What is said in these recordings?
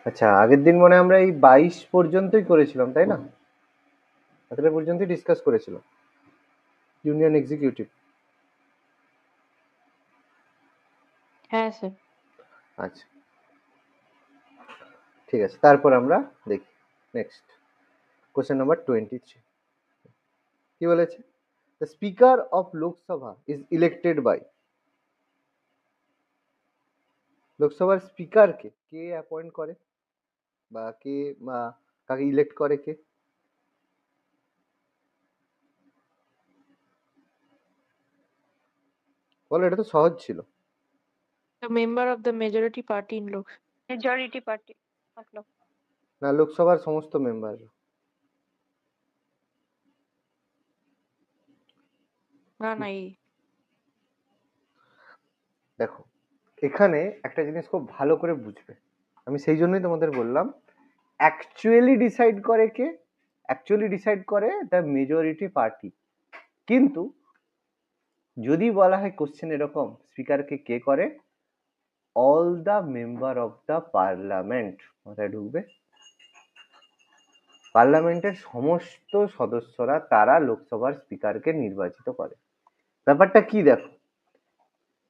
আচ্ছা, আগের দিন মনে হয় আমরা এই 22 পর্যন্তই করেছিলাম, তাই না? এতটা পর্যন্তই ডিসকাস করেছিলাম ইউনিয়ন এক্সিকিউটিভ। হ্যাঁ স্যার। আচ্ছা, ঠিক আছে। তারপর আমরা দেখি নেক্সট কোশ্চেন নাম্বার 23। কি বলেছে? The speaker of Lok Sabha is elected by. লোকসভার স্পিকারকে কে অ্যাপয়েন্ট করে বা কে বা কাকে ইলেক্ট করে কে? বলো, এটা তো সহজ ছিল। The member of the majority party in Lok. Majority party of Lok. না, লোকসভার সমস্ত মেম্বার। না না এই দেখো, এখানে একটা জিনিস খুব ভালো করে বুঝবে। আমি সেই জন্যই তোমাদের বললাম, অ্যাকচুয়ালি ডিসাইড করে কে? অ্যাকচুয়ালি ডিসাইড করে দ্য মেজরিটি পার্টি। কিন্তু যদি বলা হয় কোশ্চেন এরকম, স্পিকারকে কে করে? All the member of the parliament. মাথায় ঢুকবে? পার্লামেন্টের সমস্ত সদস্যরা তারা লোকসভার স্পিকারকে নির্বাচিত করে। ব্যাপারটা কি দেখো,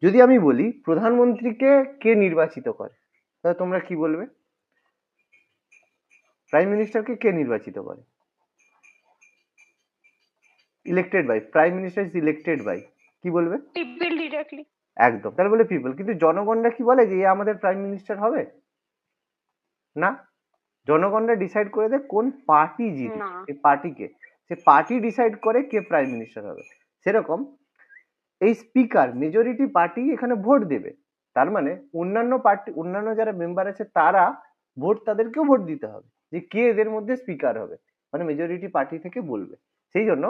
যদি আমি বলি প্রধানমন্ত্রীকে কে নির্বাচিত করে, তাহলে তোমরা কি বলবে? প্রাইম মিনিস্টারকে কে নির্বাচিত করে? Elected by. Prime minister is elected by. কি বলবে? People directly. একদম, তাহলে বলে পিপল। কিন্তু জনগণরা কি বলে যে এ আমাদের প্রাইম মিনিস্টার হবে? না, জনগণরা ডিসাইড করে দেয় কোন পার্টি জিতবে, না। সেই পার্টিকে, সে পার্টি ডিসাইড করে কে প্রাইম মিনিস্টার হবে। সেরকম এই স্পিকার মেজরিটি পার্টি এখানে ভোট দেবে, তার মানে অন্যান্য পার্টি, অন্যান্য যারা মেম্বার আছে তারা ভোট, তাদেরকেও ভোট দিতে হবে যে কে এদের মধ্যে স্পিকার হবে, মানে মেজরিটি পার্টি থেকে বলবে। সেই জন্য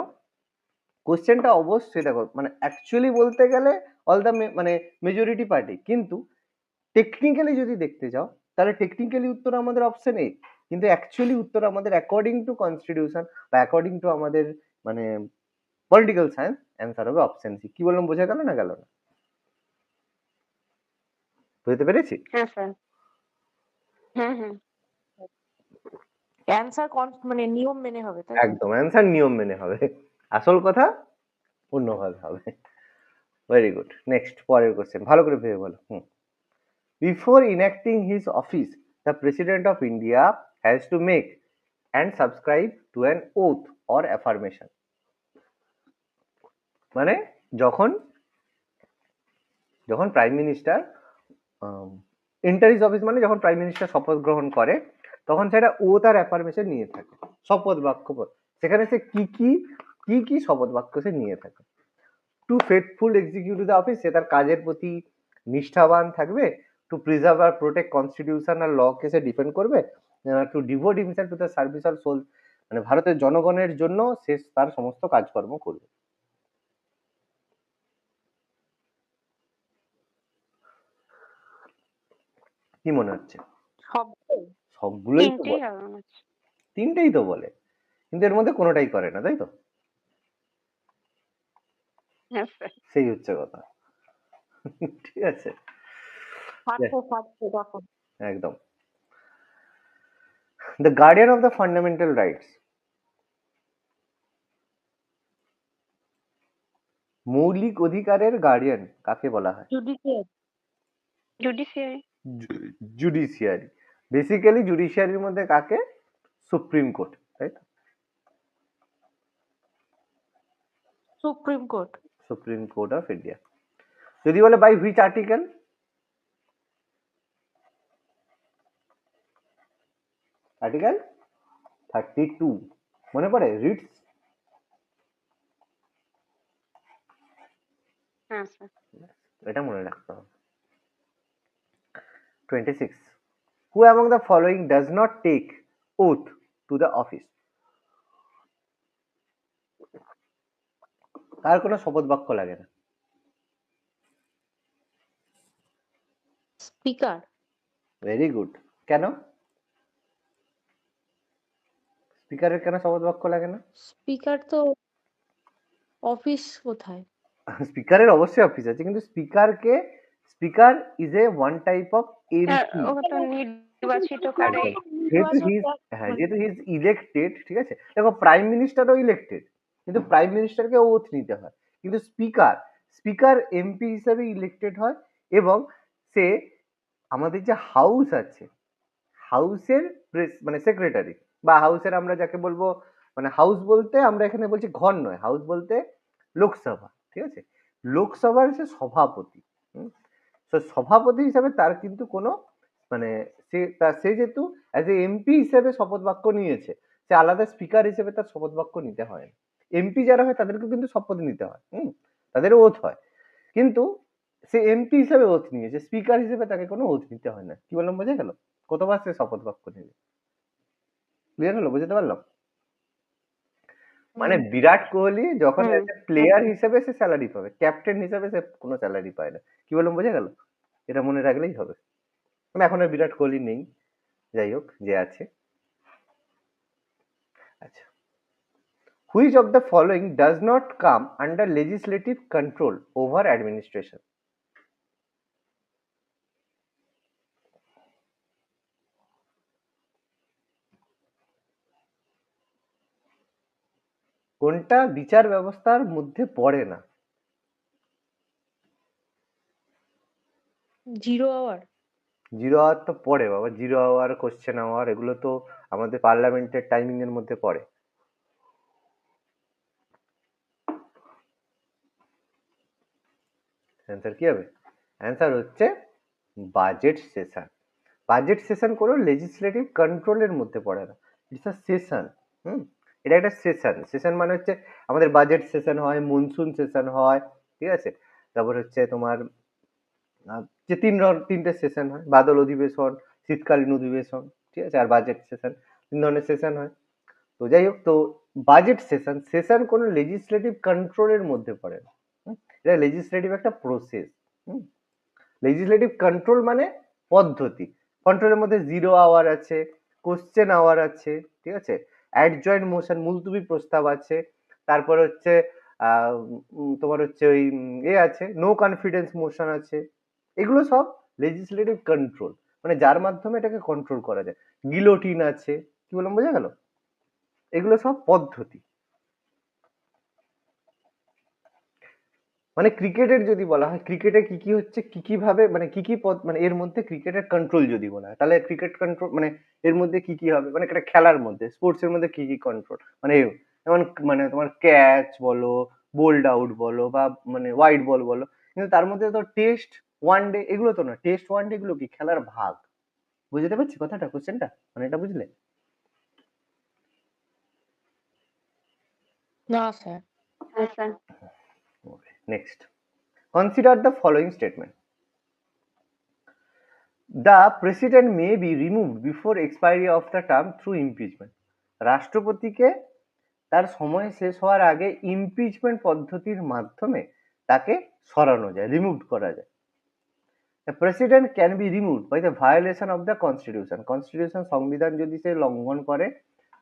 কোশ্চেনটা অবশ্যই দেখো, মানে অ্যাকচুয়ালি বলতে গেলে অল দ্য মানে মেজরিটি পার্টি, কিন্তু টেকনিক্যালি যদি দেখতে যাও তাহলে টেকনিক্যালি উত্তর আমাদের অপশন এ, কিন্তু অ্যাকচুয়ালি উত্তর আমাদের অ্যাকর্ডিং টু কনস্টিটিউশন বা অ্যাকর্ডিং টু আমাদের মানে পলিটিক্যাল সায়েন্স অ্যান্সার হবে অপশন সি। কি বললাম, বোঝা গেল না গেল না? বুঝতে পেরেছি? হ্যাঁ স্যার। হুম। অ্যানসার মানে নিয়ম মেনে হবে তাই তো? একদম, অ্যান্সার নিয়ম মেনে হবে, আসল কথা অন্যভাবে হবে। Very good. নেক্সট, পরের কোশ্চেন ভালো করে ভেবে বলো। Before enacting his office, the President of India has to make and subscribe to an oath or affirmation. মানে যখন যখন prime minister enter his office, মানে যখন প্রাইম মিনিস্টার শপথ গ্রহণ করে, তখন সেটা ওথ আর অ্যাফার্মেশন নিয়ে থাকে, শপথ বাক্য। সেখানে সে কি শপথ বাক্য সে নিয়ে থাকে। To faithful execute the office, সে তার কাজের প্রতি নিষ্ঠাবান থাকবে। টু প্রিজার্ভ আর প্রোটেক্ট কনস্টিটিউশন আর ল কে সে ডিফেন্ড করবে। To devote himself to the service or soul, মানে ভারতের জনগণের জন্য সে তার সমস্ত কাজকর্ম করবে। কি মনে হচ্ছে? সবগুলোই তো তিনটেই বলে, হবে মনে হচ্ছে। তিনটেই তো বলে, কিন্তু এর মধ্যে কোনোটাই করে না, তাই তো? হ্যাঁ স্যার। সেই হচ্ছে কথা। ঠিক আছে, দেখো একদম। The guardian of the fundamental rights, মৌলিক অধিকারের গার্ডিয়ান কাকে বলা হয়? জুডিশিয়ারি। জুডিশিয়ারি। বেসিক্যালি জুডিশিয়ারির মধ্যে কাকে? সুপ্রিম কোর্ট, তাই তো? Supreme court. Supreme court of India. যদি বলে বাই হুইচ আর্টিকেল? আর্টিকেল 32। মনে পড়ে? রিটস। হ্যাঁ স্যার। এটা মনে রাখতে হবে। 26, who among the following does not take oath to the office? কার কোনো শপথ বাক্য লাগে না? স্পিকার। Very good. কেন স্পিকারের কেন শপথ বাক্য লাগে না? স্পিকার তো অফিস কোথায়? স্পিকারের অবশ্যই অফিস আছে, কিন্তু speaker is a one type of MP. ওটা নির্বাচিত করে একদম। যেহেতু হি ইজ ইলেক্টেড, ঠিক আছে, দেখো প্রাইম মিনিস্টারও ইলেক্টেড, কিন্তু প্রাইম মিনিস্টারকে ওথ নিতে হয়, কিন্তু স্পিকার এমপি হিসাবে ইলেক্টেড হয়, এবং সে আমাদের যে হাউস আছে, হাউসের মানে সেক্রেটারি, বা হাউসের আমরা যাকে বলবো, মানে হাউস বলতে আমরা এখানে বলছি ঘর নয়, হাউস বলতে লোকসভা, ঠিক আছে, লোকসভার সে সভাপতি। তো সভাপতি হিসাবে তার কিন্তু কোনো মানে সে যেহেতু অ্যাজ এ এমপি হিসেবে শপথ বাক্য নিয়েছে, সে আলাদা স্পিকার হিসেবে তার শপথ বাক্য নিতে হয় না। এমপি যারা হয় তাদেরকেও কিন্তু শপথ নিতে হয়, তাদের ওথ হয়, কিন্তু সে এমপি হিসেবে ওথ নিয়েছে, স্পিকার হিসেবে তাকে কোনো ওথ নিতে হয় না। কি বললাম, বোঝা গেল? কতবার সে শপথ বাক্য নেবে? ক্লিয়ার হলো? বুঝতে পারলাম? মানে বিরাট কোহলি যখন প্লেয়ার হিসেবে সে স্যালারি পাবে, ক্যাপ্টেন হিসেবে সে কোনো স্যালারি পায় না। কি বললাম, বোঝা গেল? এটা মনে রাখলেই হবে। মানে এখন আর বিরাট কোহলি নেই, যাই হোক, যে আছে। আচ্ছা, which of the following does not come under legislative control over administration? কোনটা বিচার ব্যবস্থার মধ্যে পড়ে না? 0 আওয়ার। 0 আওয়ার তো পড়ে বাবা, 0 আওয়ার, কোশ্চেন আওয়ার, এগুলো তো আমাদের পার্লামেন্টের টাইমিং এর মধ্যে পড়ে। অ্যান্সার কি হবে? অ্যান্সার হচ্ছে বাজেট সেশন। বাজেট সেশন কোনো লেজিসলেটিভ কন্ট্রোলের মধ্যে পড়ে না, ইটস আ সেশন। এটা একটা সেশন মানে হচ্ছে আমাদের বাজেট সেশন হয়, মনসুন সেশন হয়, ঠিক আছে, তারপর হচ্ছে তোমার যে তিনটে সেশন হয়, বাদল অধিবেশন, শীতকালীন অধিবেশন, ঠিক আছে, আর বাজেট সেশন, 3 ধরনের সেশন হয়। তো যাই হোক, তো বাজেট সেশন কোনো লেজিসলেটিভ কন্ট্রোলের মধ্যে পড়ে না। এটা লেজিসলেটিভ একটা প্রসেস। লেজিসলেটিভ কন্ট্রোল মানে পদ্ধতি। কন্ট্রোলের মধ্যে 0 আওয়ার আছে, কোশ্চেন আওয়ার আছে, ঠিক আছে, অ্যাডজয়েন্ট মোশন, মুলতুবি প্রস্তাব আছে, তারপর হচ্ছে তোমার হচ্ছে ওই আছে, নো কনফিডেন্স মোশন আছে। এগুলো সব লেজিসলেটিভ কন্ট্রোল, মানে যার মাধ্যমে এটাকে কন্ট্রোল করা যায়। গিলোটিন আছে। কি বললাম, বোঝা গেল? এগুলো সব পদ্ধতি। মানে ক্রিকেটের যদি বলা হয়, ক্রিকেটে কি কি হচ্ছে, কি কি ভাবে, মানে কি কি পদ, মানে এর মধ্যে ক্রিকেটের কন্ট্রোল যদি বলা হয়, তাহলে ক্রিকেট কন্ট্রোল মানে এর মধ্যে কি কি হবে, মানে একটা খেলার মধ্যে, স্পোর্টস এর মধ্যে কি কি কন্ট্রোল, মানে যেমন মানে তোমার ক্যাচ বলো, বোল্ড আউট বলো, বা মানে ওয়াইড বল বলো, কিন্তু তার মধ্যে তো টেস্ট, ওয়ান ডে, এগুলো তো না। টেস্ট, ওয়ান ডে এগুলো কি খেলার ভাগ। বুঝতে পারছি কথাটা, কোশ্চেনটা, মানে এটা বুঝলে? না স্যার। হ্যাঁ sir next, consider the following statement. The president may be removed before expiry of the term through impeachment. রাষ্ট্রপতিকে তার সময় শেষ হওয়ার আগে ইমপিচমেন্ট পদ্ধতির মাধ্যমে তাকে সরানো যায়, রিমুভ করা যায়। The president can be removed by the violation of the constitution. Constitution, সংবিধান যদি সে লঙ্ঘন করে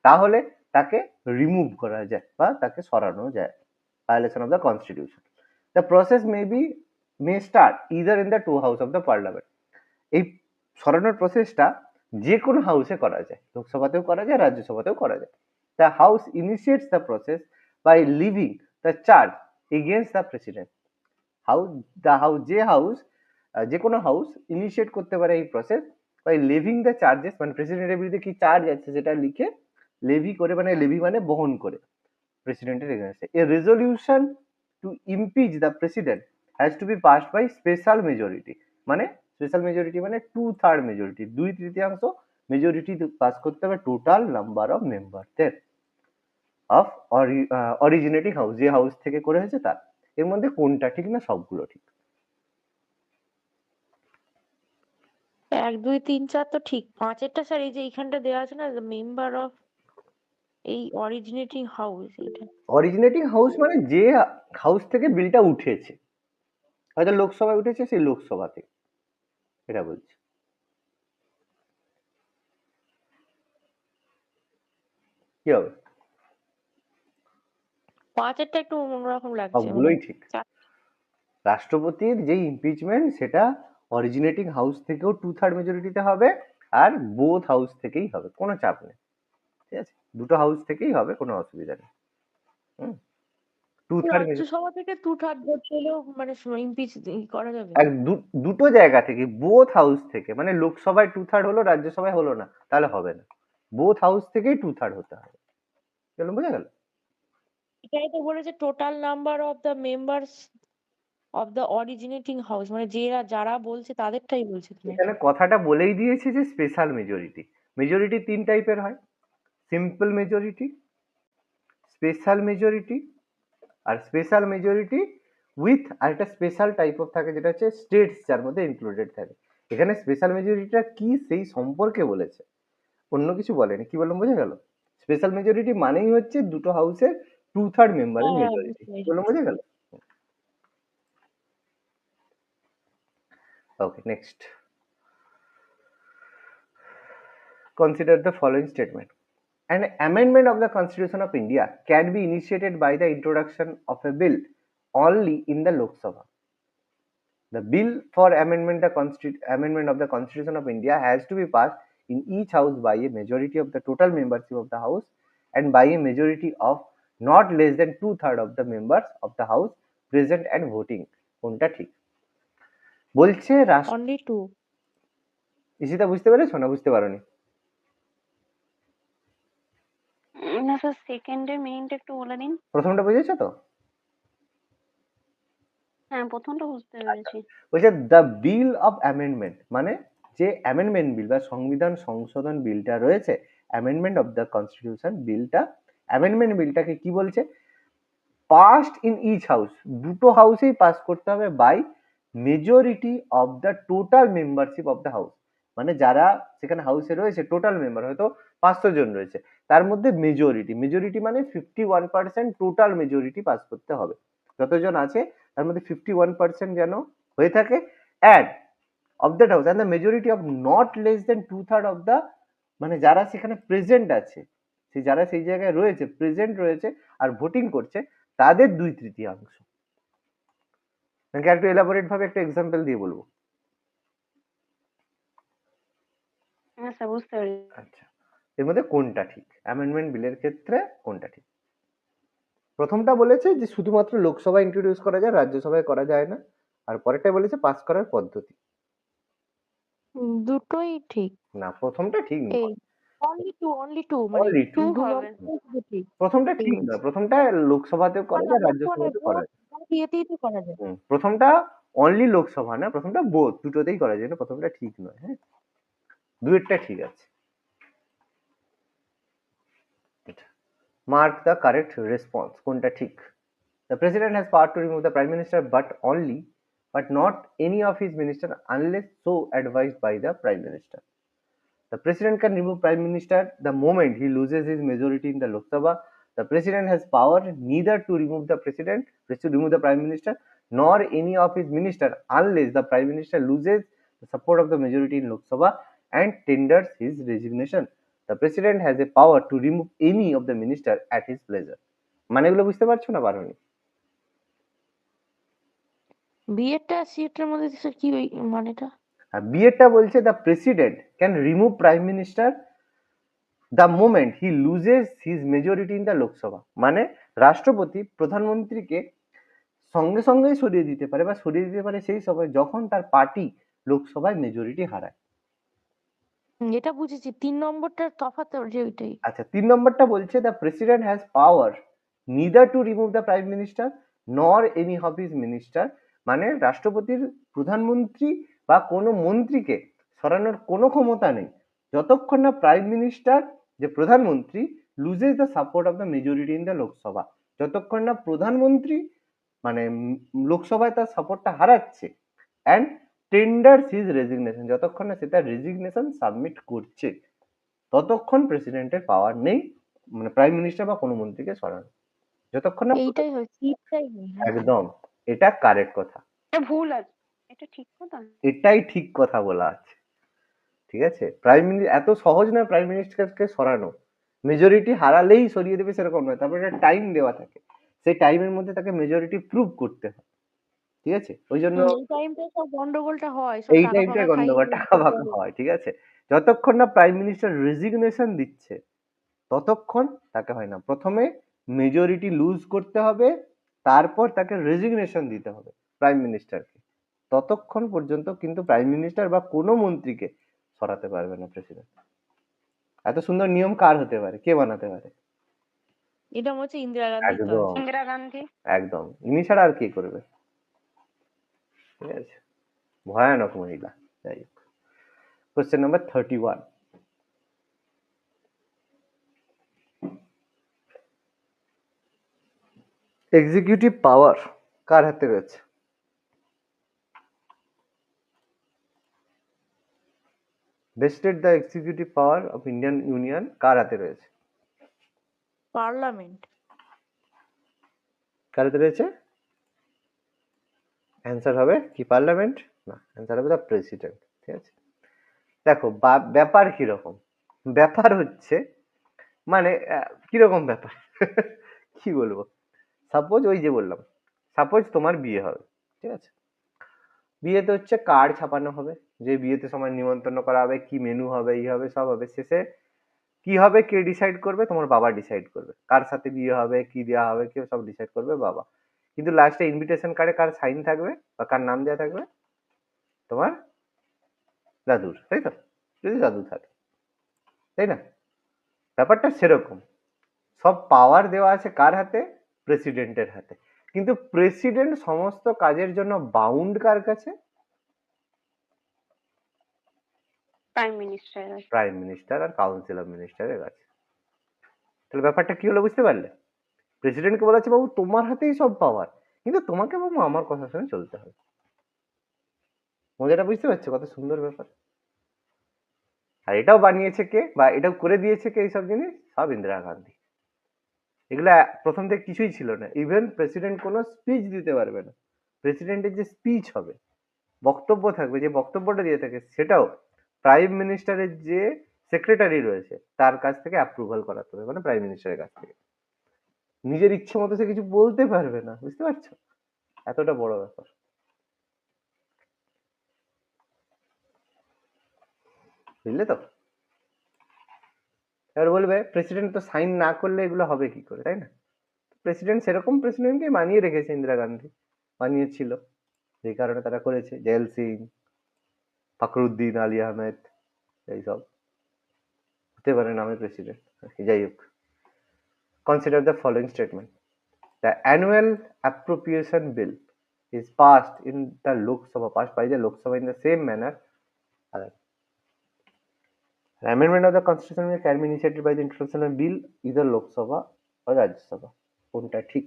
তাহলে তাকে রিমুভ করা যায় বা তাকে সরানো যায়। Violation of the constitution. The process may start either in the two house of the parliament. এই সরানোর প্রসেসটা যে কোনো হাউসে করা যায়, লোকসভাতেও করা যায়, রাজ্যসভাতেও করা যায়। The house initiates the process by leaving the charge against the president. যে কোনো হাউস ইনিশিয়েট করতে পারে এই process by leaving the charges, মানে প্রেসিডেন্টের বিরুদ্ধে কি চার্জ আছে সেটা লিখে লেভি করে, মানে লেভি মানে বহন করে প্রেসিডেন্টের এগেনস্টে। A resolution to impeach the president has to be passed by special majority. মানে স্পেশাল মেজরিটি মানে 2/3 মেজরিটি, 2/3 মেজরিটি পাস করতে হবে টোটাল নাম্বার অফ মেম্বারদের অফ অরিজিনেটিং হাউস, যে হাউস থেকে করে হয়েছে তার। এর মধ্যে কোনটা ঠিক না? সবগুলো ঠিক। 1 2 3 4 তো ঠিক। 5 স্যার এই যে এইখানটা দেওয়া আছে না, মেম্বার অফ এই অরিজিনেটিং হাউস, এটা অরিজিনেটিং হাউস মানে যে হাউস থেকে বিলটা উঠেছে, হয়তো লোকসভায় উঠেছে, সেই লোকসভা থেকে, এটা বলছি। কি হবে? 5 একটু অন্যরকম লাগছে। সবগুলোই ঠিক। রাষ্ট্রপতির যে ইমপিচমেন্ট সেটা অরিজিনেটিং হাউস থেকেও 2/3 মেজরিটিতে হবে, আর বোথ হাউস থেকেই হবে, কোনো চাপ নেই, ঠিক আছে, দুটো হাউস থেকেই হবে, কোনো অসুবিধা নেই। হুম, 2/3 রাজ্যসভা থেকে 2/3 ভোট পেলেও মানে ইমপিচ করা যাবে? দুটো জায়গা থেকে, বোথ হাউস থেকে, মানে লোকসভায় 2/3 হলো, রাজ্যসভায় হলো না, তাহলে হবে না। বোথ হাউস থেকেই 2/3 হতে হবে। গেল, বোঝা গেল? এটাই তো বলেছে total number of the members of the originating house, মানে যারা বলছে তাদেরটাই বলছে তো নাকি? এখানে কথাটা বলেই দিয়েছে যে স্পেশাল মেজরিটি। মেজরিটি 3 টাইপের হয়, সিম্পল মেজরিটি, স্পেশাল মেজরিটি, আর স্পেশাল মেজরিটি উইথ আরেকটা স্পেশাল টাইপ অফ থাকে যেটা হচ্ছে স্টেটস, যার মধ্যে ইনক্লুডেড থাকে। এখানে স্পেশাল মেজরিটিটা কি সেই সম্পর্কে বলেছে, অন্য কিছু বলেনি। কি বললাম, বোঝা গেল? স্পেশাল মেজরিটি মানেই হচ্ছে দুটো হাউসের 2/3 মেম্বারের হ্যাঁ, মেজরিটি। বুঝতে পেরেছি। বললাম, বোঝা গেল? ওকে, next. Consider the following statement. An amendment of the Constitution of India can be initiated by the introduction of a bill only in the Lok Sabha. The bill for amendment of the Constitution of India has to be passed in each house by a majority of the total membership of the house and by a majority of not less than 2/3 of the members of the house present and voting. কোনটা ঠিক? বলছে only 2। ইসিতা বুঝতে পেরেছো না বুঝতে পারোনি? না sir, সেকেন্ডের মিনিংটা একটু বলে দিন। প্রথমটা বুঝেছো তো? হ্যাঁ, প্রথমটা বুঝতে পেরেছি। বলছে দ্য বিল অফ অ্যামেন্ডমেন্ট, মানে যে অ্যামেন্ডমেন্ট বিল বা সংবিধান সংশোধন বিলটা রয়েছে, অ্যামেন্ডমেন্ট অফ দ্য কনস্টিটিউশন বিলটা, অ্যামেন্ডমেন্ট বিলটাকে কি বলছে? পাসড ইন ইচ হাউস, দুটো হাউসেই পাস করতে হবে by majority of the total membership of the house, মানে যারা সেখানে হাউসে রয়েছে টোটাল মেম্বার হয়তো 500 জন রয়েছে, তার মধ্যে মেজরিটি মানে 51% টোটাল মেজরিটি পাস করতে হবে। যতজন আছে তার মধ্যে 51% যেন হয়ে থাকে, add of that house and the majority of not less than 2/3 of the, মানে যারা সেখানে প্রেজেন্ট আছে, যারা সেই জায়গায় রয়েছে, প্রেজেন্ট রয়েছে আর ভোটিং করছে, তাদের 2/3 নাকি একটু এলাবোরেট ভাবে একটা এক্সাম্পল দিয়ে বলবো? হ্যাঁ স্যার, বুঝতে পেরেছি। আচ্ছা, এর মধ্যে কোনটা ঠিক অ্যামেন্ডমেন্ট বিলের ক্ষেত্রে, কোনটা ঠিক? প্রথমটা বলেছে যে শুধুমাত্র লোকসভায় ইন্ট্রোডিউস করা যায়, রাজ্যসভায় করা যায় না, আর পরেরটা বলেছে পাস করার পদ্ধতি। দুটোই ঠিক। না, প্রথমটা ঠিক এই নয়। অনলি টু মানে Only two 2 হবে। নম্বরটাই শুধু ঠিক। প্রথমটা ঠিক ঠিক বলছি। নয়, প্রথমটা লোকসভাতেও করা না, যায়, লোকসভায় রাজ্যসভাতেও করা যায়। ইয়েতেই তো করা যায়। প্রথমটা অনলি লোকসভা না, প্রথমটা বোথ, দুটোতেই করা যায় না, প্রথমটা ঠিক নয়। হ্যাঁ, দুয়েরটা ঠিক আছে। মার্ক দ্য কারেক্ট রেসপন্স, কোনটা ঠিক? The president has power to remove the prime minister but not any of his minister unless so advised by the prime minister. The president can remove prime minister the moment he loses his majority in the Lok Sabha. The president has power neither to remove the prime minister nor any of his minister unless the prime minister loses the support of the majority in Lok Sabha and tenders his resignation. The president has a power to remove any of the minister at his pleasure. মানে এগুলো বুঝতে পারছো না পারোনি? বিয়েরটা সিএটার মধ্যে কি ওই মানেটা? বিয়েরটা বলছে the president can remove prime minister the moment he loses his majority in the Lok Sabha, মানে রাষ্ট্রপতি প্রধানমন্ত্রীকে সঙ্গে সঙ্গেই সরিয়ে দিতে পারে বা সরিয়ে দিতে পারে সেই সময় যখন তার পার্টি লোকসভায় মেজরিটি হারায়। এটা বুঝেছি, 3 নম্বরটার তফাৎ যে ওইটাই। আচ্ছা, 3 নম্বরটা বলছে the president has power neither to remove the prime minister নর এনি অফ হিজ মিনিস্টার, মানে রাষ্ট্রপতির প্রধানমন্ত্রী বা কোনো মন্ত্রীকে সরানোর কোনো ক্ষমতা নেই যতক্ষণ না প্রাইম মিনিস্টার, যে প্রধানমন্ত্রী, loses the support of the majority in the Lok Sabha, যতক্ষণ না প্রধানমন্ত্রী মানে লোকসভায় তার সাপোর্টটা হারাচ্ছে, অ্যান্ড টেন্ডার্স হিজ রেজিগনেশন, যতক্ষণ না সে তার রেজিগনেশন সাবমিট করছে, ততক্ষণ প্রেসিডেন্টের পাওয়ার নেই, মানে প্রাইম মিনিস্টার বা কোনো মন্ত্রীকে সরানো, যতক্ষণ না। এইটাই হয়, সিটটাই নেই। একদম, এটা কারেক্ট কথা, এটা ভুল আছে, এটা ঠিক কথা। এটাই ঠিক কথা বলা আছে। ঠিক আছে, প্রাইম মিনিস্টার এত সহজ নয় প্রাইম মিনিস্টারকে সরানো, মেজরিটি হারালেই সরিয়ে দেবে সেরকম নয়, তারপরে একটা টাইম দেওয়া থাকে, সেই টাইমের মধ্যে তাকে মেজরিটি প্রুভ করতে হয়। ঠিক আছে, ওই জন্য এই টাইমটা সব গন্ডগোলটা হয়, সব এই টাকা টাইমটাই ফাকা খাইয়ে গন্ডগোল, টাকা ফাঁকা হয়। ঠিক আছে, যতক্ষণ না প্রাইম মিনিস্টার রেজিগনেশন দিচ্ছে ততক্ষণ তাকে হয় না। প্রথমে মেজরিটি লুজ করতে হবে, তারপর তাকে রেজিগনেশন দিতে হবে প্রাইম মিনিস্টারকে। ততক্ষণ পর্যন্ত কিন্তু প্রাইম মিনিস্টার বা কোনো মন্ত্রীকে সরাতে পারবে না প্রেসিডেন্ট। এত সুন্দর নিয়ম কার হতে পারে, কে বানাতে পারে? এটা মনে হচ্ছে ইন্দিরা গান্ধীর কাজ। একদম ইন্দিরা গান্ধী। একদম, ইনি ছাড়া আর কে করবে? ঠিক আছে, ভয়ানক মহিলা। যাই হোক, কোশ্চেন নাম্বার 31, এক্সিকিউটিভ পাওয়ার কার হাতে রয়েছে? vested the executive power of Indian Union কার হাতে রয়েছে? পার্লামেন্ট। কার হাতে রয়েছে? অ্যান্সার হবে কি পার্লামেন্ট? না, অ্যান্সার হবে দ্য প্রেসিডেন্ট। ঠিক আছে, দেখো ব্যাপার কিরকম, ব্যাপার হচ্ছে মানে কিরকম ব্যাপার কি বলবো, সাপোজ ওই যে বললাম, সাপোজ তোমার বিয়ে হবে, ঠিক আছে, বিয়েতে হচ্ছে কার্ড ছাপানো হবে, যে বিয়েতে সময় নিমন্ত্রণ করা হবে, কি মেনু হবে, ই হবে, সব হবে। শেষে কি হবে কে ডিসাইড করবে? তোমার বাবা ডিসাইড করবে কার সাথে বিয়ে হবে, কি দেওয়া হবে, কেউ সব ডিসাইড করবে বাবা। কিন্তু লাস্টে ইনভিটেশন কার্ডে কার সাইন থাকবে বা কার নাম দেওয়া থাকবে? তোমার দাদুর, তাই তো? যদি দাদু থাকে, তাই না? ব্যাপারটা সেরকম, সব পাওয়ার দেওয়া আছে কার হাতে? প্রেসিডেন্টের হাতে। কিন্তু প্রেসিডেন্ট সমস্ত কাজের জন্য বাউন্ড কার কাছে? Prime minister. প্রাইম মিনিস্টার আর কাউন্সিল অফ মিনিস্টারের কাছে। তাহলে ব্যাপারটা কি হলো বুঝতে পারলে? প্রেসিডেন্টকে বলা হচ্ছে বাবু তোমার হাতেই সব পাওয়ার, কিন্তু তোমাকে বাবু আমার কথা শুনে চলতে হবে। মজাটা বুঝতে পারছো? কত সুন্দর ব্যাপার। আর এটাও বানিয়েছে কে বা এটাও করে দিয়েছে কে এইসব জিনিস? সব ইন্দিরা গান্ধী। এগুলা প্রথম থেকে কিছুই ছিল না। ইভেন প্রেসিডেন্ট কোনো স্পিচ দিতে পারবে না। প্রেসিডেন্টের যে স্পিচ হবে, বক্তব্য থাকবে, যে বক্তব্যটা দিয়ে থাকে, সেটাও প্রাইম মিনিস্টারের যে সেক্রেটারি রয়েছে তার কাছ থেকে অ্যাপ্রুভাল করাতে হবে, মানে প্রাইম মিনিস্টারের কাছ থেকে। নিজের ইচ্ছে মতো সে কিছু বলতে পারবে না, বুঝতে পারছো? এতটা বড় ব্যাপার। বুঝলে তো? এবার বলবে প্রেসিডেন্ট তো সাইন না করলে এগুলো হবে কি করে, তাই না? প্রেসিডেন্ট সেরকম প্রেসিডেন্টকে মানিয়ে রেখেছে ইন্দিরা গান্ধী, বানিয়েছিল, যে কারণে তারা করেছে। জেল সিং, ফখরুদ্দিন আলী আহমেদ, এইসব হতে পারে নামে প্রেসিডেন্ট। যাই হোক, consider the following statement. The annual appropriation bill is passed in the Lok Sabha, passed by the Lok Sabha in the same manner. An amendment of the constitution can be initiated by the introduction of bill either Lok Sabha or Rajya Sabha. কোনটা ঠিক?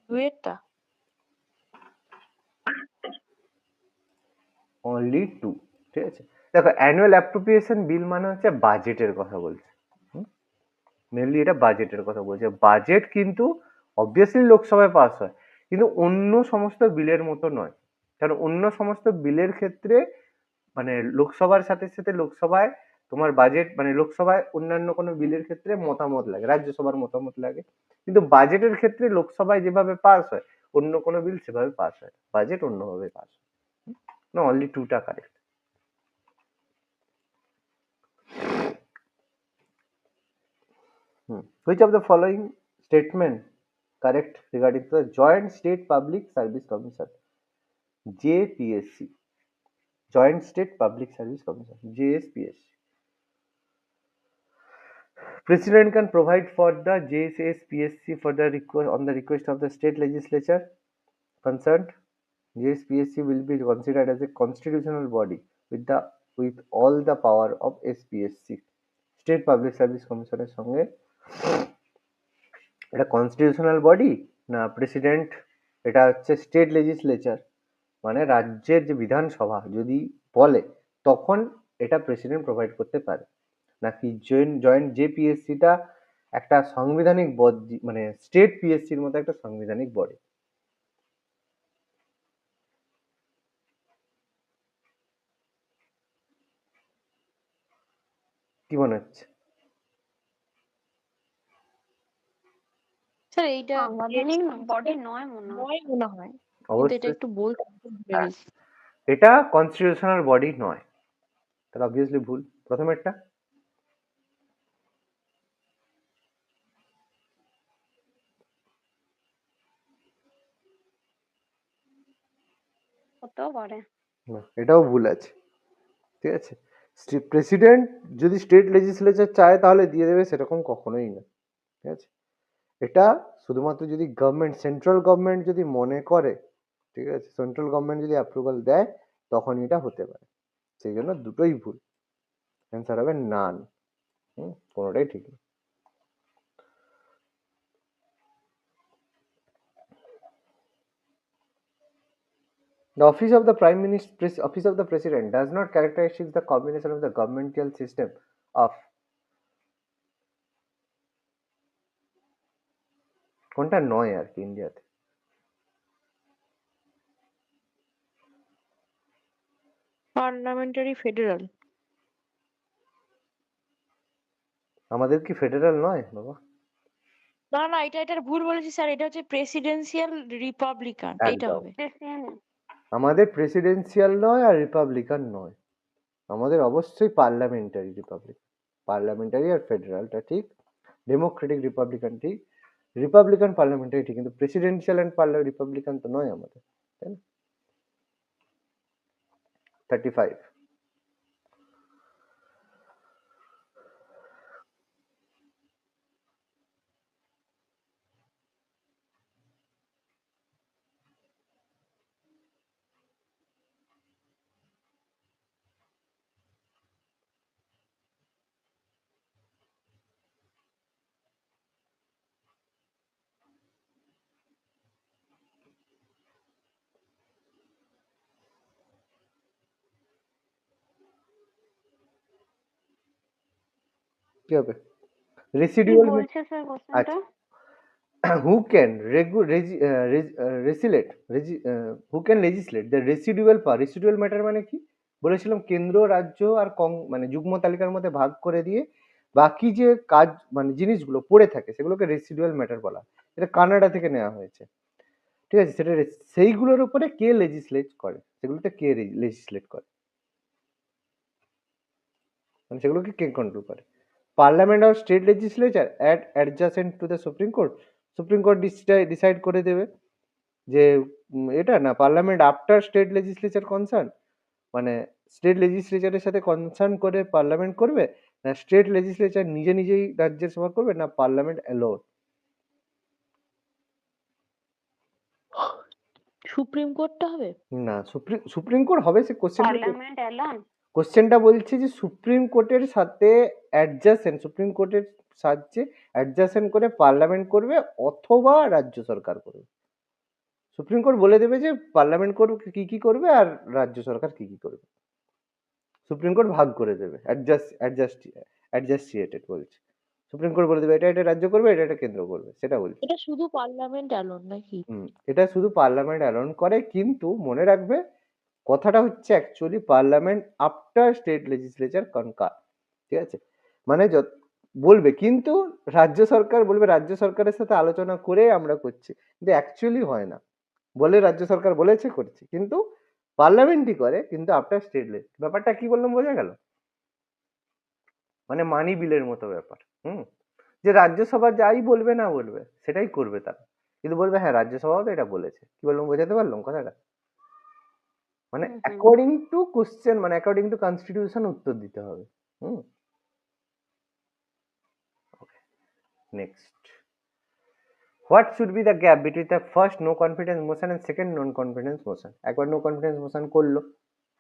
ডুয়েটটা। Only two. ঠিক আছে, দেখো annual appropriation বিল মানে হচ্ছে বাজেটের কথা বলছে, মেনলি এটা বাজেটের কথা বলছে। বাজেট কিন্তু অবভিয়াসলি লোকসভায় পাস হয়, কিন্তু অন্য সমস্ত বিলের মতো নয়। কারণ অন্য সমস্ত বিলের ক্ষেত্রে মানে লোকসভার সাথে সাথে লোকসভায় তোমার বাজেট মানে লোকসভায় অন্যান্য কোনো বিলের ক্ষেত্রে মতামত লাগে, রাজ্যসভার মতামত লাগে, কিন্তু বাজেটের ক্ষেত্রে লোকসভায় যেভাবে পাস হয় অন্য কোনো বিল সেভাবে পাস হয়, বাজেট অন্যভাবে পাস হয়। না, অনলি টুটা correct. Which of the following statement correct regarding the Joint State Public Service Commission, JPSC, Joint State Public Service Commission, JSPSC? President can provide for the JSPSC for the request on the request of the state legislature concerned. JSPSC will be considered as a constitutional body with all the power of SPSC, State Public Service Commission এর সঙ্গে। এটা constitutional body না president, এটা হচ্ছে state legislature, মানে রাজ্যের যে বিধানসভা যদি বলে তখন এটা প্রেসিডেন্ট প্রোভাইড করতে পারে, নাকি জয়েন্ট জেপিএসসিটা একটা সাংবিধানিক বডি, মানে স্টেট পিএসসির মতো একটা সাংবিধানিক বডি। স্যার এইটা সাংবিধানিক বডি নয় মনে হয়। নয় মনে হয়, কিন্তু এটা অবশ্যই একটু বলতে আমি ভুলে হ্যাঁ, গেছি। এটা কনস্টিটিউশনাল বডি নয়, তাহলে অবভিয়াসলি ভুল প্রথমেরটা। হতেও পারে। না, এটাও ভুল আছে। ঠিক আছে, প্রেসিডেন্ট যদি স্টেট লেজিসলেচার চায় তাহলে দিয়ে দেবে, সেরকম কখনোই না। ঠিক আছে, এটা শুধুমাত্র যদি গভর্নমেন্ট, সেন্ট্রাল গভর্নমেন্ট যদি মনে করে, ঠিক আছে, সেন্ট্রাল গভর্নমেন্ট যদি অ্যাপ্রুভাল দেয় তখন এটা হতে পারে। সেই জন্য দুটোই ভুল, অ্যান্সার হবে নান। কোনোটাই ঠিক না। The office of the Prime Minister, office of the President does not characterize the combination of the governmental system of কোনটা নয় আর কি ইন্ডিয়াতে। Parliamentary federal. আমাদের কি ফেডারেল নয় বাবা? না না, এটা ভুল বলেছি স্যার, এটা হচ্ছে প্রেসিডেন্সিয়াল রিপাবলিকান, এইটা একদম, হবে। আমাদের প্রেসিডেন্সিয়াল নয় আর রিপাবলিকান নয়, আমাদের অবশ্যই পার্লামেন্টারি রিপাবলিক। পার্লামেন্টারি আর ফেডারালটা ঠিক, ডেমোক্রেটিক রিপাবলিকান ঠিক, রিপাবলিকান পার্লামেন্টারি ঠিক, কিন্তু প্রেসিডেন্সিয়াল অ্যান্ড রিপাবলিকান তো নয় আমাদের, তাই না? 35 কি হবে? কি রেসিডুয়াল, বলছে স্যার কোশ্চেনটা? আচ্ছা, who can who can legislate the residual power? Residual matter মানে কি বলেছিলাম, কেন্দ্র, রাজ্য আর মানে যুগ্ম তালিকার মধ্যে ভাগ করে দিয়ে বাকি যে কাজ মানে জিনিসগুলো পড়ে থাকে সেগুলোকে রেসিডুয়াল ম্যাটার বলা। এটা কানাডা থেকে নেওয়া হয়েছে। ঠিক আছে, সেটা সেইগুলোর উপরে কে লেজিসলেট করে, সেগুলোতে কে লেজিসলেট করে, মানে সেগুলোকে কে কন্ট্রোল করে। পার্লামেন্ট আর state legislature adjacent to the supreme court, supreme court decide করে দেবে যে এটা না, parliament after state legislature concern, মানে স্টেট লেজিসলেচারের সাথে কনসার্ন করে পার্লামেন্ট করবে, না স্টেট লেজিসলেচার নিজে নিজেই রাজ্যের সভা করবে, না পার্লামেন্ট অ্যালোন। সুপ্রিম কোর্টটা হবে? না, সুপ্রিম কোর্ট হবে, সে পার্লামেন্ট অ্যালোন? কোশ্চেনটা বলছে যে সুপ্রিম কোর্টের সাথে অ্যাডজাসেন্ট, সুপ্রিম কোর্টের সাহায্যে অ্যাডজাসেন্ট করে পার্লামেন্ট করবে অথবা রাজ্য সরকার করবে। সুপ্রিম কোর্ট বলে দেবে যে পার্লামেন্ট কি কি করবে আর রাজ্য সরকার কি কি করবে, সুপ্রিম কোর্ট ভাগ করে দেবে, অ্যাডজাস্টিয়েটেড বলছে। সুপ্রিম কোর্ট বলে দেবে এটা এটা রাজ্য করবে, এটা এটা কেন্দ্র করবে, সেটা বলছে। এটা শুধু পার্লামেন্ট অ্যালোন নাকি? এটা শুধু পার্লামেন্ট অ্যালাউন করে, কিন্তু মনে রাখবে কথাটা হচ্ছে actually parliament after state legislature concur. ঠিক আছে, মানে বলবে, কিন্তু রাজ্য সরকার বলবে রাজ্য সরকারের সাথে আলোচনা করে আমরা করছি, কিন্তু অ্যাকচুয়ালি হয় না, বলে রাজ্য সরকার বলেছে করছি, কিন্তু পার্লামেন্টই করে, কিন্তু আফটার স্টেট লেজ। ব্যাপারটা কি বললাম বোঝা গেল? মানে মানি বিলের মতো ব্যাপার। যে রাজ্যসভা যাই বলবে না বলবে সেটাই করবে তারা, কিন্তু বলবে হ্যাঁ রাজ্যসভাও তো এটা বলেছে। কি বললাম, বোঝাতে পারলাম কথাটা? মানে অ্যাকর্ডিং টু কোশ্চেন, মানে অ্যাকর্ডিং টু কনস্টিটিউশন উত্তর দিতে হবে। Next, what should be the gap between the first no confidence motion and second non confidence motion? একবার নো কনফিডেন্স মোশন করলো,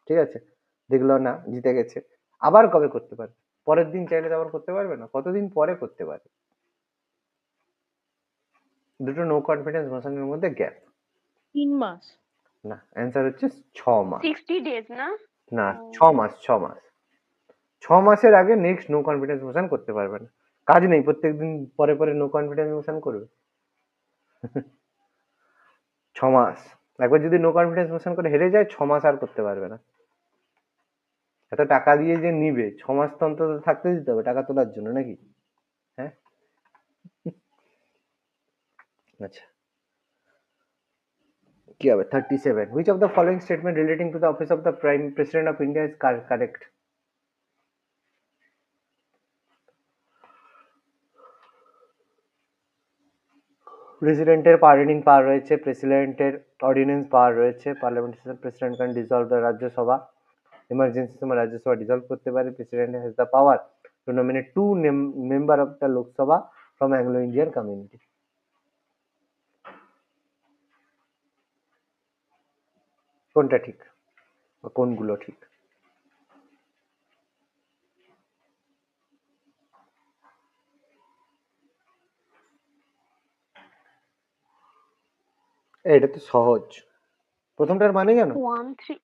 ঠিক আছে, দেখলো না জিতে গেছে, আবার কবে করতে পারবে? পরের দিন চাইলে তো আবার করতে পারবে না, কতদিন পরে করতে পারবে? দুটো নো কনফিডেন্স মোশনের মধ্যে গ্যাপ। 3 মাস। না, অ্যান্সার হচ্ছে 6 মাস। 60 days না? না, 6 মাস, 6 মাস। 6 মাসের আগে নেক্সট নো কনফিডেন্স মোশন করতে পারবে না। কাজ নেই, প্রত্যেকদিন পরে পরে নো কনফিডেন্স মোশন করবে? 6 মাস। একবার যদি নো কনফিডেন্স মোশন করে হেরে যায়, 6 মাস আর করতে পারবে না। এত টাকা দিয়ে যে নিবে, 6 মাস তো অন্তত থাকতে দিতে হবে টাকা তোলার জন্য, নাকি? হ্যাঁ, আচ্ছা, কি হবে 37, which of the following statement relating to the office of the prime president of India is correct? প্রেসিডেন্টের পার্ডনিং পাওয়ার রয়েছে, প্রেসিডেন্টের অর্ডিন্যান্স পাওয়ার রয়েছে, parliament president can dissolve the Rajya Sabha, emergency সময় রাজ্যসভা ডিসলভ করতে পারে, president has the power to nominate 2 member of the Lok Sabha from Anglo Indian community. কোনটা ঠিক বা কোনগুলো ঠিক? এটা তো সহজ। প্রথমটার মানে জানো? 1 3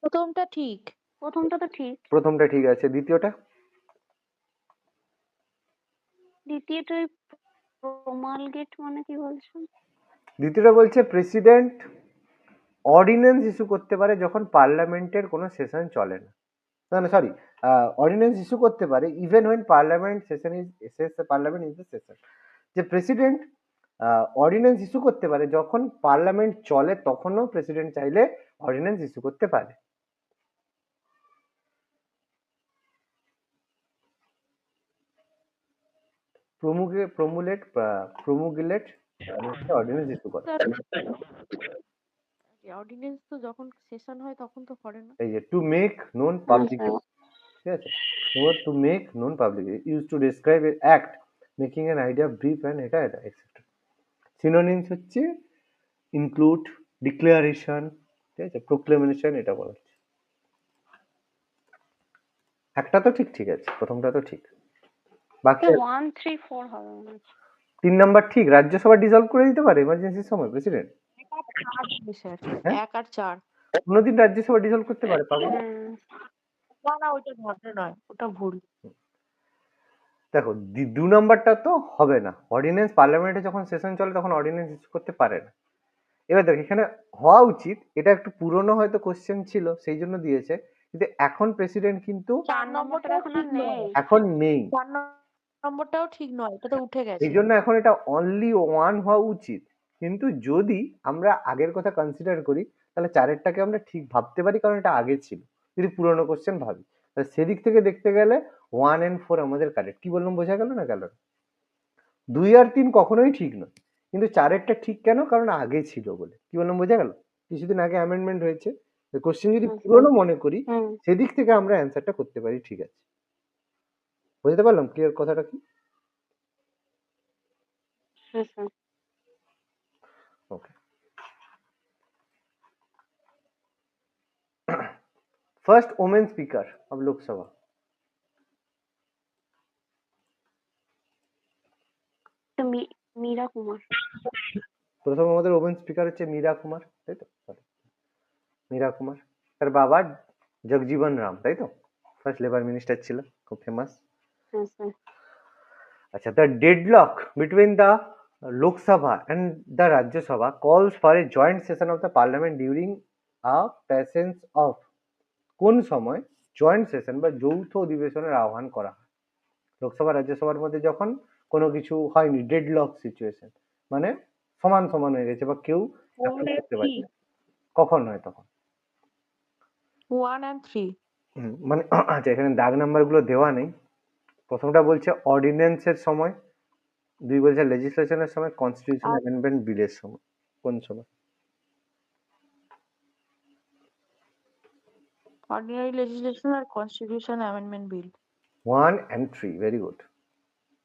প্রথমটা ঠিক। প্রথমটা তো ঠিক, প্রথমটা ঠিক আছে, দ্বিতীয়টা? দ্বিতীয়টা প্রমালগেট মানে কি বলছো? দ্বিতীয়টা বলছে প্রেসিডেন্ট অর্ডিন্যান্স ইস্যু করতে পারে যখন পার্লামেন্টের কোনো সেশন চলে না। না না সরি, অর্ডিন্যান্স ইস্যু করতে পারে even when parliament session is parliament is the session. যে প্রেসিডেন্ট অর্ডিন্যান্স ইস্যু করতে পারে যখন পার্লামেন্ট চলে, তখনও প্রেসিডেন্ট চাইলে অর্ডিন্যান্স ইস্যু করতে পারে। প্রমুগুলেট অর্ডিন্যান্স ইস্যু করে। অর্ডিন্যান্স তো যখন সেশন হয় তখন তো করে না। এই যে টু মেক নোন পাবলিক, ঠিক আছে, to make known public use to describe a act making an idea brief and এটা এটা এক্সেট্রা। সিনোনিমস হচ্ছে ইনক্লুড, ডিক্লারেশন, ঠিক আছে, প্রোক্লেমেশন, এটা বলা হচ্ছে। একটা তো ঠিক ঠিক আছে, প্রথমটা তো ঠিক, বাকি 1 3 4 হবে মনে হচ্ছে। 3 নাম্বার ঠিক। রাজ্যসভা ডিসলভ করে দিতে পারে এমার্জেন্সির সময় প্রেসিডেন্ট। স্যার হ্যাঁ? 1 আর 4। কোনোদিন রাজ্যসভা ডিসলভ করতে পারে পাগল? না না ওইটা ঘটে নয়, ওটা ভুল। দেখো 2 নাম্বারটা তো হবে না, অর্ডিন্যান্স পার্লামেন্টে যখন সেশন চলে তখন অর্ডিন্যান্স ইস্যু করতে পারে না। এবার দেখো এখানে হওয়া উচিত, এটা একটু পুরনো হয়তো কোশ্চেন ছিল সেই জন্য দিয়েছে, কিন্তু এখন প্রেসিডেন্ট কিন্তু 4 নম্বরটা এখন আর নেই। এখন নেই, 4 নম্বরটাও ঠিক নয়, এটা তো উঠে গেছে। এই জন্য এখন এটা অনলি 1 হওয়া উচিত। কিন্তু যদি আমরা আগের কথা কনসিডার করি তাহলে 4এরটাকে আমরা ঠিক ভাবতে পারি, কারণ এটা আগে ছিল। যদি পুরনো কোশ্চেন ভাবি তাহলে সেদিক থেকে দেখতে গেলে 1 and 4 আমাদের কারেক্ট। কি বললাম বোঝা গেল না? গেল না। 2 আর 3 কখনোই ঠিক নয়, কিন্তু 4এরটা ঠিক কেন? কারণ আগে ছিল বলে। কি বললাম বোঝা গেল? কিছুদিন আগে অ্যামেন্ডমেন্ট হয়েছে, কোশ্চেন যদি পুরনো মনে করি সেদিক থেকে আমরা অ্যান্সারটা করতে পারি। ঠিক আছে, বুঝতে পারলাম ক্লিয়ার কথাটা কি? ওকে, first women speaker of Lok Sabha. Meera Kumar. প্রথম আমাদের ওমেন স্পিকার হচ্ছে মীরা কুমার, তাই তো? মীরা কুমার, তার বাবা জগজীবন রাম, তাই তো? ফার্স্ট লেবার মিনিস্টার ছিল, খুব ফেমাস। আচ্ছা, the deadlock between the Lok Sabha and the Rajya Sabha calls for a joint session of the parliament during a passage of, কোন সময় জয়েন্ট সেশন বা যৌথ অধিবেশনের আহ্বান করা হয়? লোকসভা রাজ্যসভার মধ্যে যখন কোনো কিছু হয়নি, ডেডলক সিচুয়েশন, মানে সমান সমান হয়ে গেছে বা কেউ করতে পারছে না, কখন হয় তখন? 1 and 3। মানে আচ্ছা, এখানে দাগ নাম্বার গুলো দেওয়া নেই। প্রথমটা বলছে অর্ডিন্যান্সের সময়, 2 বলছে লেজিসলেশনের সময়, কনস্টিটিউশন অ্যামেন্ডমেন্ট বিলের সময়। কোন সময়? অর্ডিনারি লেজিসলেশন আর constitution amendment bill. 1 and 3, very good.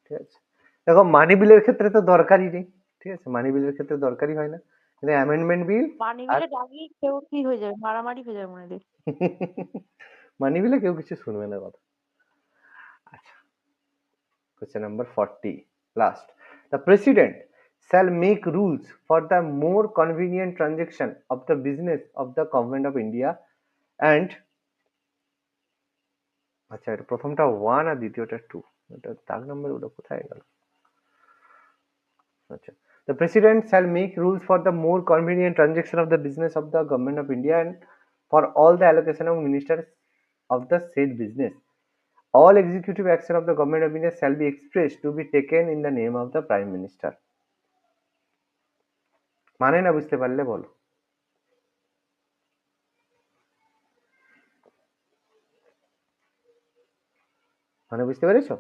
ঠিক আছে, দেখো মানি বিলের ক্ষেত্রে তো দরকারই নেই, ঠিক আছে, মানি বিলের ক্ষেত্রে দরকারই হয় না, কিন্তু অ্যামেন্ডমেন্ট বিল মানি বিলে দাঁড়িয়ে কেউ কি হয়ে যাবে, মারামারি হয়ে যাবে মনে হয়। মানি বিলে কেউ কিছু শুনবে না কথা। আচ্ছা, question number 40, last. The president shall make rules for the more convenient transaction of the business of the government of India and, আচ্ছা এটা প্রথমটা 1 আর দ্বিতীয়টা 2, এটা দাগ নাম্বার ওটা কোথায় গেল? আচ্ছা, the president shall make rules for the more convenient transaction of the business of the government of India and for all the allocation of ministers of the said business. All executive action of the government of India shall be expressed to be taken in the name of the Prime Minister. মানে না বুঝতে পারলে বলো। মানে বুঝতে পেরেছো?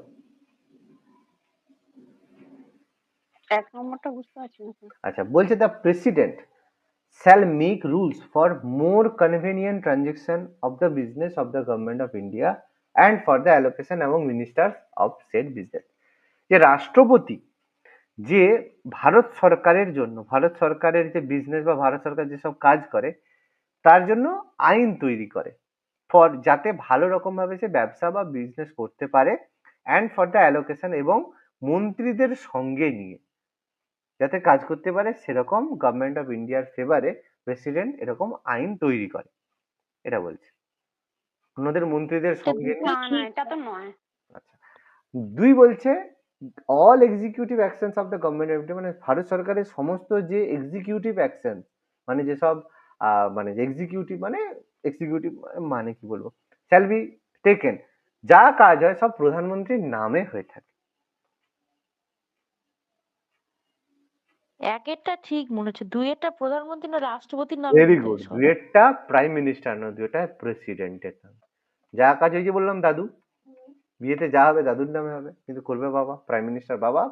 1 নম্বরটা বুঝতে পারছি না স্যার। আচ্ছা, বলছে the president shall make rules for more convenient transaction of the business of the government of India and for the allocation among ministers of said business. যে রাষ্ট্রপতি যে ভারত সরকারের জন্য, ভারত সরকারের যে বিজনেস বা ভারত সরকার যেসব কাজ করে তার জন্য আইন তৈরি করে, ফর যাতে ভালো রকম ভাবে সে ব্যবসা বা বিজনেস করতে পারে, অ্যান্ড ফর দ্য অ্যালোকেশন এবং মন্ত্রীদের সঙ্গে নিয়ে যাতে কাজ করতে পারে, সেরকম গভর্নমেন্ট অফ ইন্ডিয়ার ফেভারে প্রেসিডেন্ট এরকম আইন তৈরি করে, এটা বলছে অন্যদের মন্ত্রীদের এটা সঙ্গে দুটোই নিয়ে। না, ঠিক। এটা তো নয়। আচ্ছা, 2 বলছে all executive actions of the government of India, মানে ভারত সরকারের সমস্ত যে এক্সিকিউটিভ অ্যাকশন, মানে যেসব মানে যে এক্সিকিউটিভ মানে কি বলবো, শ্যাল বি টেকেন, যা কাজ হয় সব প্রধানমন্ত্রীর নামে হয়ে থাকে। একেরটা ঠিক মনে হচ্ছে, দুইয়েরটা প্রধানমন্ত্রী না রাষ্ট্রপতির নামে ভেরি নির্দেশ গুড, হয়। দুয়েরটা প্রাইম মিনিস্টার নয়, দুয়েরটা প্রেসিডেন্টের নামে। যা কাজ ওই যে বললাম দাদু, বিয়েতে যা হবে দাদুর নামে হবে, কিন্তু করবে বাবা, প্রাইম মিনিস্টার বাবা,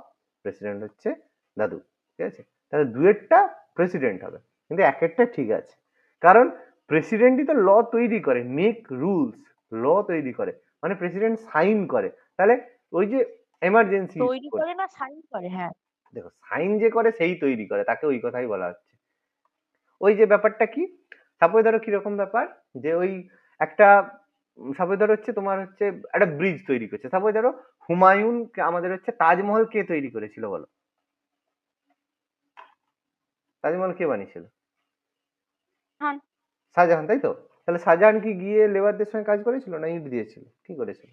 প্রেসিডেন্ট হচ্ছে দাদু, ঠিক আছে? তাহলে দুয়েরটা প্রেসিডেন্ট হবে, কিন্তু একেরটা ঠিক আছে, কারণ প্রেসিডেন্টই তো ল তৈরি করে, মেক রুলস, ল তৈরি করে, মানে প্রেসিডেন্ট সাইন করে। তাহলে ওই যে এমার্জেন্সি, তৈরি করে না সাইন করে, হ্যাঁ। দেখো সাইন যে করে সেই তৈরি করে, তাকে ওই কথাই বলা হচ্ছে। ওই যে ব্যাপারটা কি, সাপোজ ধরো কিরকম ব্যাপার, যে ওই একটা সাপোজ ধরো হচ্ছে তোমার হচ্ছে একটা ব্রিজ তৈরি করছে, সাপোজ ধরো হুমায়ুন আমাদের হচ্ছে তাজমহল কে তৈরি করেছিল বলো, তাজমহল কে বানিয়েছিল? হ্যাঁ, শাহজাহান, তাই তো? তাহলে শাহজাহান কি গিয়ে লেবারদের সঙ্গে কাজ করেছিল না ইট দিয়েছিল, কি করেছিল?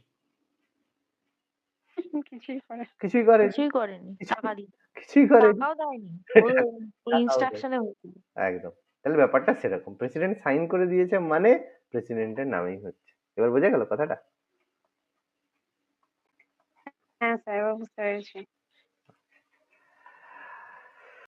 কিছুই করে। কিছুই করেনি। কিছুই করেনি, টাকা কিছুই দিয়ে। কিছুই করেনি। টাকাও দেয়নি, ওই ওই টাকাও দেয়নি। ইনস্ট্রাকশনে হয়েছিল। একদম। তাহলে ব্যাপারটা সেরকম, প্রেসিডেন্ট সাইন করে দিয়েছে মানে প্রেসিডেন্টের নামেই হচ্ছে। এবার বোঝা গেল কথাটা? হ্যাঁ স্যার, এবার বুঝতে পেরেছি।